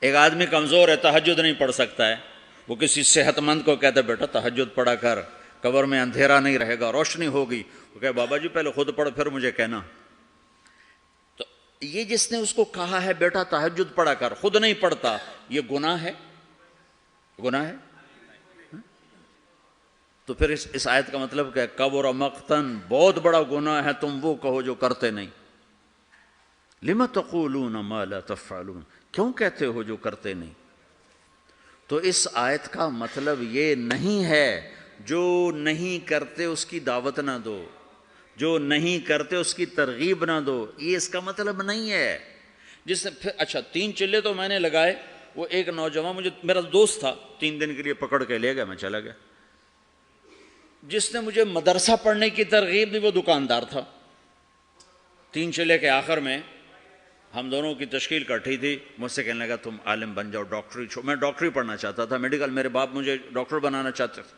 ایک آدمی کمزور ہے، تہجد نہیں پڑھ سکتا ہے، وہ کسی صحت مند کو کہتا ہے بیٹا تہجد پڑھا کر، قبر میں اندھیرا نہیں رہے گا، روشنی ہوگی، وہ کہے بابا جی پہلے خود پڑھ پھر مجھے کہنا۔ تو یہ جس نے اس کو کہا ہے بیٹا تہجد پڑھا کر، خود نہیں پڑھتا، یہ گناہ ہے؟ گناہ ہے؟ تو پھر اس آیت کا مطلب کیا ہے؟ کبر مقتن، بہت بڑا گناہ ہے تم وہ کہو جو کرتے نہیں۔ لم تقولون ما لا تفعلون، کیوں کہتے ہو جو کرتے نہیں؟ تو اس آیت کا مطلب یہ نہیں ہے جو نہیں کرتے اس کی دعوت نہ دو، جو نہیں کرتے اس کی ترغیب نہ دو، یہ اس کا مطلب نہیں ہے۔ جس نے پھر اچھا 3 چلے تو میں نے لگائے، وہ ایک نوجوان مجھے، میرا دوست تھا، 3 دن کے لیے پکڑ کے لے گیا، میں چلا گیا۔ جس نے مجھے مدرسہ پڑھنے کی ترغیب دی وہ دکاندار تھا۔ 3 چلے کے آخر میں ہم دونوں کی تشکیل کٹھی تھی، مجھ سے کہنے لگا تم عالم بن جاؤ، ڈاکٹری چھوڑ۔ میں ڈاکٹری پڑھنا چاہتا تھا، میڈیکل، میرے باپ مجھے ڈاکٹر بنانا چاہتے تھے،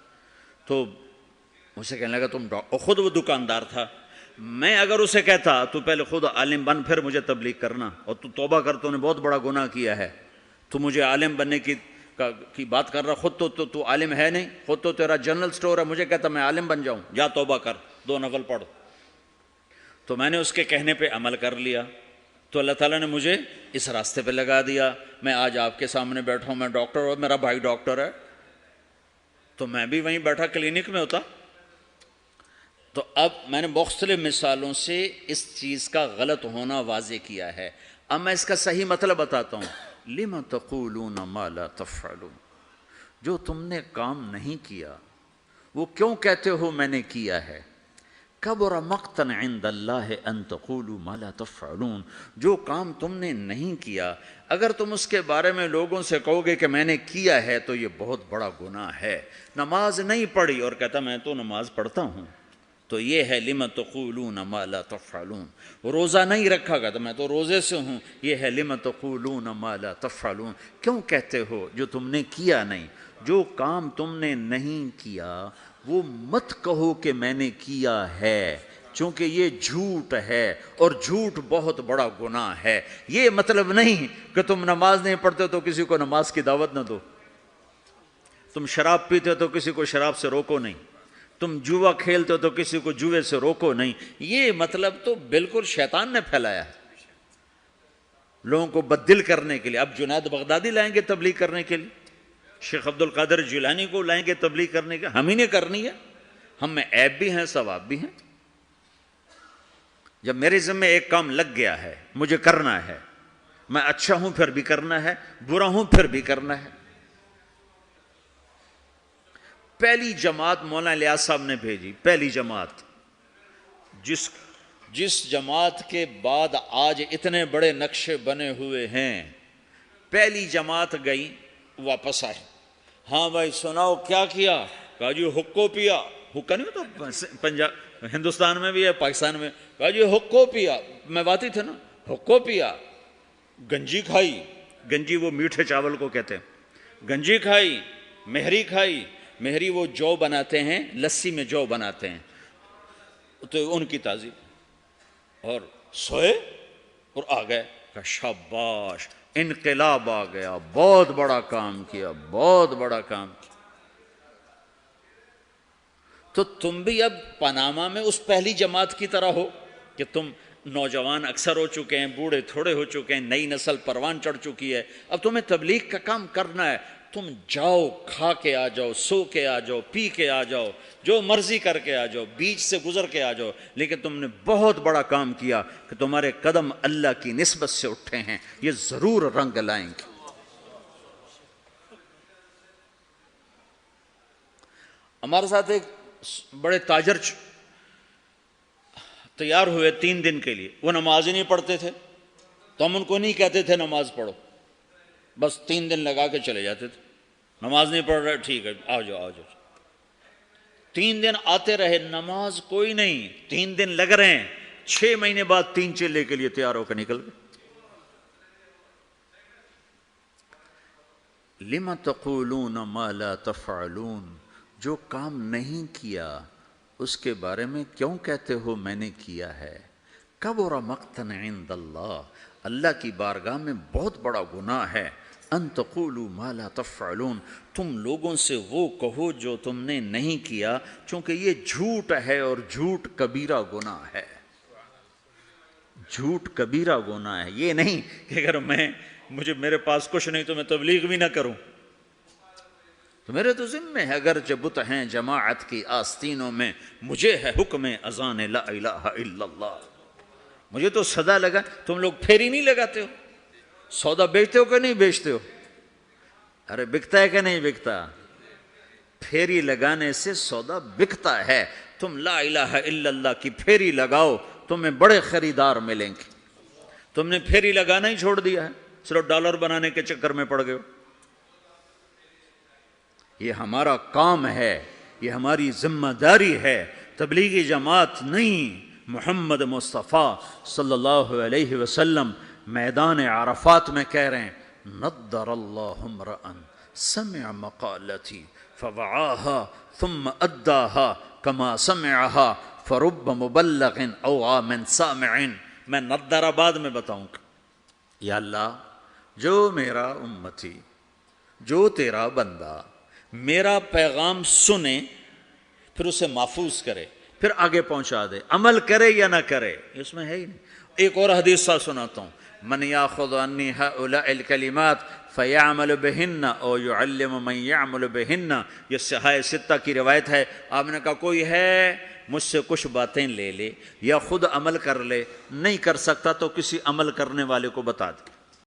تو مجھ سے کہنے لگا تم اور خود وہ دکاندار تھا۔ میں اگر اسے کہتا تو پہلے خود عالم بن پھر مجھے تبلیغ کرنا، اور تو توبہ کر، تو نے بہت بڑا گناہ کیا ہے، تو مجھے عالم بننے کی بات کر رہا، خود تو عالم ہے نہیں، خود تو تیرا جنرل سٹور ہے، مجھے کہتا میں عالم بن جاؤں، جا توبہ کر، 2 نفل پڑھ۔ تو میں نے اس کے کہنے پہ عمل کر لیا، تو اللہ تعالیٰ نے مجھے اس راستے پہ لگا دیا۔ میں آج آپ کے سامنے بیٹھا ہوں، میں ڈاکٹر ہوں، میرا بھائی ڈاکٹر ہے، تو میں بھی وہیں بیٹھا کلینک میں ہوتا۔ تو اب میں نے مختلف مثالوں سے اس چیز کا غلط ہونا واضح کیا ہے۔ اب میں اس کا صحیح مطلب بتاتا ہوں۔ لِمَ تَقُولُونَ مَا لَا تَفْعَلُونَ، جو تم نے کام نہیں کیا وہ کیوں کہتے ہو میں نے کیا ہے؟ کبر مقتن عند اللہ ان تقولوا ما لا تفعلون، جو کام تم نے نہیں کیا اگر تم اس کے بارے میں لوگوں سے کہو گے کہ میں نے کیا ہے تو یہ بہت بڑا گناہ ہے۔ نماز نہیں پڑھی اور کہتا میں تو نماز پڑھتا ہوں، تو یہ ہے لم تقولون ما لا تفعلون۔ روزہ نہیں رکھا گا تو میں تو روزے سے ہوں، یہ ہے لم تقولون ما لا تفعلون، کیوں کہتے ہو جو تم نے کیا نہیں؟ جو کام تم نے نہیں کیا وہ مت کہو کہ میں نے کیا ہے، چونکہ یہ جھوٹ ہے اور جھوٹ بہت بڑا گناہ ہے۔ یہ مطلب نہیں کہ تم نماز نہیں پڑھتے تو کسی کو نماز کی دعوت نہ دو، تم شراب پیتے تو کسی کو شراب سے روکو نہیں، تم جوا کھیلتے ہو تو کسی کو جوے سے روکو نہیں۔ یہ مطلب تو بالکل شیطان نے پھیلایا ہے لوگوں کو بددل کرنے کے لیے۔ اب جنید بغدادی لائیں گے تبلیغ کرنے کے لیے، شیخ عبد القادر جیلانی کو لائیں گے تبلیغ کرنے کے، ہم ہی نے کرنی ہے۔ ہم میں عیب بھی ہیں ثواب بھی ہیں۔ جب میرے ذمہ ایک کام لگ گیا ہے مجھے کرنا ہے، میں اچھا ہوں پھر بھی کرنا ہے، برا ہوں پھر بھی کرنا ہے۔ پہلی جماعت مولانا الیاس صاحب نے بھیجی، پہلی جماعت، جس جماعت کے بعد آج اتنے بڑے نقشے بنے ہوئے ہیں، پہلی جماعت گئی واپس آئے، ہاں بھائی سناؤ کیا کیا؟ کہا جی حقو پیا، حقہ نہیں ہوتا پنجاب ہندوستان میں بھی ہے پاکستان میں، کہا جی حقو پیا، میں باتی تھے نا، حقو پیا، گنجی کھائی، گنجی وہ میٹھے چاول کو کہتے ہیں، گنجی کھائی، مہری کھائی، مہری وہ جو بناتے ہیں لسی میں جو بناتے ہیں تو ان کی تعظیم، اور سوئے اور آ گئے، کہ شاباش انقلاب آ گیا، بہت بڑا کام کیا، بہت بڑا کام کیا۔ تو تم بھی اب پاناما میں اس پہلی جماعت کی طرح ہو کہ تم نوجوان اکثر ہو چکے ہیں، بوڑھے تھوڑے ہو چکے ہیں، نئی نسل پروان چڑھ چکی ہے، اب تمہیں تبلیغ کا کام کرنا ہے، تم جاؤ، کھا کے آ جاؤ، سو کے آ جاؤ، پی کے آ جاؤ، جو مرضی کر کے آ جاؤ، بیچ سے گزر کے آ جاؤ، لیکن تم نے بہت بڑا کام کیا کہ تمہارے قدم اللہ کی نسبت سے اٹھے ہیں، یہ ضرور رنگ لائیں گے۔ ہمارے ساتھ ایک بڑے تاجر تیار ہوئے 3 دن کے لیے، وہ نماز ہی نہیں پڑھتے تھے، تو ہم ان کو نہیں کہتے تھے نماز پڑھو، بس 3 دن لگا کے چلے جاتے تھے، نماز نہیں پڑھ رہے، ٹھیک ہے آ جاؤ آ جاؤ۔ 3 دن آتے رہے، نماز کوئی نہیں، 3 دن لگ رہے ہیں، 6 مہینے بعد 3 چلے کے لیے تیار ہو کر نکل گئے۔ لِمَ تَقُولُونَ مَا لَا تَفْعَلُونَ، جو کام نہیں کیا اس کے بارے میں کیوں کہتے ہو میں نے کیا ہے؟ کبر مقتن عند اللہ، اللہ کی بارگاہ میں بہت بڑا گناہ ہے۔ ان تقولوا ما لا تفعلون، تم لوگوں سے وہ کہو جو تم نے نہیں کیا، چونکہ یہ جھوٹ ہے اور جھوٹ کبیرہ گناہ ہے. جھوٹ کبیرہ گناہ ہے. یہ نہیں کہ اگر میرے پاس کچھ نہیں تو میں تبلیغ بھی نہ کروں. تو میرے تو ذمہ ہے، اگر بت ہیں جماعت کی آستینوں میں، مجھے ہے حکم اذان لا الہ الا اللہ. مجھے تو صدا لگا. تم لوگ پھیری نہیں لگاتے ہو؟ سودا بیچتے ہو کہ نہیں بیچتے ہو؟ ارے بکتا ہے کہ نہیں بکتا؟ پھیری لگانے سے سودا بکتا ہے. تم لا الہ الا اللہ کی پھیری لگاؤ، تمہیں بڑے خریدار ملیں گے. تم نے پھیری لگانا ہی چھوڑ دیا ہے، صرف ڈالر بنانے کے چکر میں پڑ گئے ہو. یہ ہمارا کام ہے، یہ ہماری ذمہ داری ہے. تبلیغی جماعت نہیں. محمد مصطفیٰ صلی اللہ علیہ وسلم میدان عرفات میں کہہ رہے ہیں، نضر اللہ امرأ سمع مقالتی فوعاها ثم اداها كما سمعها فرب مبلغ اوعى من سامع. میں نضر آباد میں بتاؤں گا. یا اللہ، جو میرا امتی، جو تیرا بندہ میرا پیغام سنے، پھر اسے محفوظ کرے، پھر آگے پہنچا دے، عمل کرے یا نہ کرے، اس میں ہے ہی نہیں. ایک اور حدیث سا سناتا ہوں، من یاخذ عنی ہؤلاء الکلمات فیعمل بہن او یعلم من یعمل بہن. یہ صحاح ستہ کی روایت ہے. آپ نے کہا کوئی ہے مجھ سے کچھ باتیں لے لے یا خود عمل کر لے، نہیں کر سکتا تو کسی عمل کرنے والے کو بتا دے.